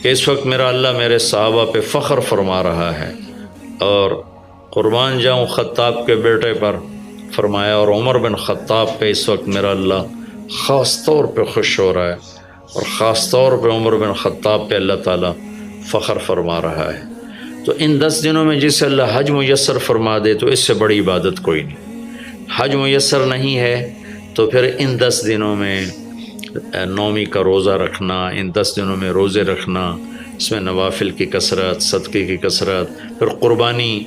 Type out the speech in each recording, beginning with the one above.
کہ اس وقت میرا اللہ میرے صحابہ پہ فخر فرما رہا ہے، اور قربان جاؤں خطاب کے بیٹے پر فرمایا، اور عمر بن خطاب پہ اس وقت میرا اللہ خاص طور پہ خوش ہو رہا ہے، اور خاص طور پہ عمر بن خطاب پہ اللہ تعالیٰ فخر فرما رہا ہے۔ تو ان 10 دنوں میں جسے اللہ حج میسر فرما دے تو اس سے بڑی عبادت کوئی نہیں۔ حج میسر نہیں ہے تو پھر ان 10 دنوں میں نومی کا روزہ رکھنا، ان 10 دنوں میں روزے رکھنا، اس میں نوافل کی کثرت، صدقے کی کثرت، پھر قربانی،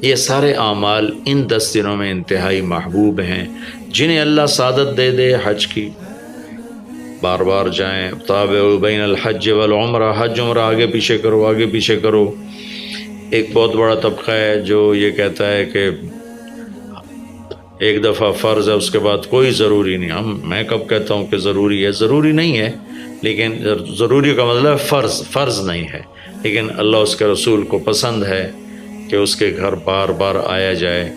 یہ سارے اعمال ان 10 دنوں میں انتہائی محبوب ہیں۔ جنہیں اللہ سعادت دے دے حج کی، بار بار جائیں، تابعوا بین الحج والعمرہ، حج عمرہ آگے پیچھے کرو، آگے پیچھے کرو۔ ایک بہت بڑا طبقہ ہے جو یہ کہتا ہے کہ ایک دفعہ فرض ہے، اس کے بعد کوئی ضروری نہیں۔ میں کب کہتا ہوں کہ ضروری ہے؟ ضروری نہیں ہے، لیکن ضروری کا مطلب فرض نہیں ہے، لیکن اللہ اس کے رسول کو پسند ہے کہ اس کے گھر بار بار آیا جائے،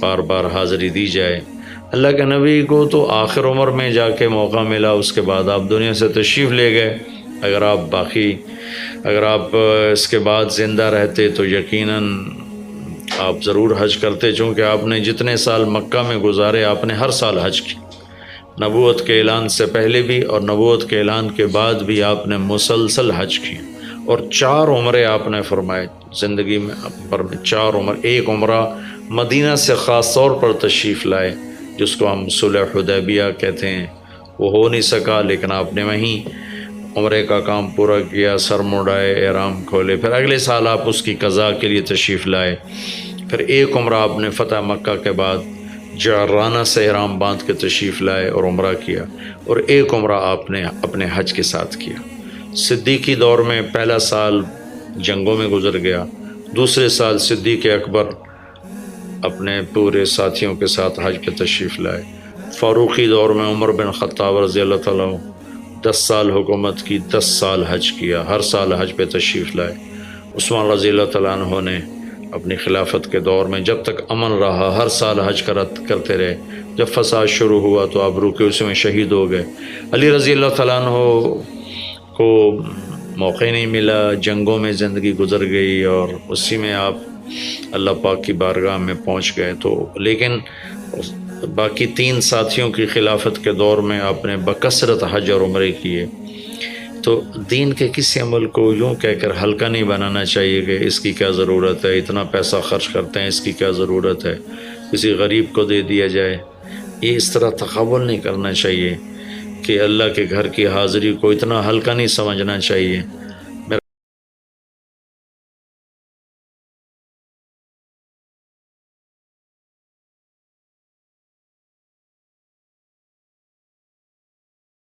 بار بار حاضری دی جائے۔ اللہ کے نبی کو تو آخر عمر میں جا کے موقع ملا، اس کے بعد آپ دنیا سے تشریف لے گئے۔ اگر آپ اس کے بعد زندہ رہتے تو یقیناً آپ ضرور حج کرتے، چونکہ آپ نے جتنے سال مکہ میں گزارے آپ نے ہر سال حج کی، نبوت کے اعلان سے پہلے بھی اور نبوت کے اعلان کے بعد بھی آپ نے مسلسل حج کی، اور 4 عمرے آپ نے فرمائے زندگی میں پر 4 عمر۔ ایک عمرہ مدینہ سے خاص طور پر تشریف لائے، جس کو ہم صلح حدیبیہ کہتے ہیں، وہ ہو نہیں سکا، لیکن آپ نے وہیں عمرے کا کام پورا کیا، سر مڑائے، احرام کھولے، پھر اگلے سال آپ اس کی قضاء کے لیے تشریف لائے۔ پھر ایک عمرہ آپ نے فتح مکہ کے بعد جعرانہ سے احرام باندھ کے تشریف لائے اور عمرہ کیا، اور ایک عمرہ آپ نے اپنے حج کے ساتھ کیا۔ صدیقی دور میں پہلا سال جنگوں میں گزر گیا، دوسرے سال صدیق اکبر اپنے پورے ساتھیوں کے ساتھ حج پہ تشریف لائے۔ فاروقی دور میں عمر بن خطاب رضی اللہ تعالیٰ 10 سال حکومت کی، 10 سال حج کیا، ہر سال حج پہ تشریف لائے۔ عثمان رضی اللہ تعالیٰ عنہ نے اپنی خلافت کے دور میں جب تک امن رہا ہر سال حج کرتے رہے، جب فساد شروع ہوا تو آپ رکے، اسی میں شہید ہو گئے۔ علی رضی اللہ تعالیٰ عنہ کو موقع نہیں ملا، جنگوں میں زندگی گزر گئی، اور اسی میں آپ اللہ پاک کی بارگاہ میں پہنچ گئے۔ تو لیکن باقی 3 ساتھیوں کی خلافت کے دور میں آپ نے بکثرت حج اور عمرے کیے۔ تو دین کے کسی عمل کو یوں کہہ کر ہلکا نہیں بنانا چاہیے کہ اس کی کیا ضرورت ہے، اتنا پیسہ خرچ کرتے ہیں، اس کی کیا ضرورت ہے، کسی غریب کو دے دیا جائے۔ یہ اس طرح تقابل نہیں کرنا چاہیے کہ اللہ کے گھر کی حاضری کو اتنا ہلکا نہیں سمجھنا چاہیے۔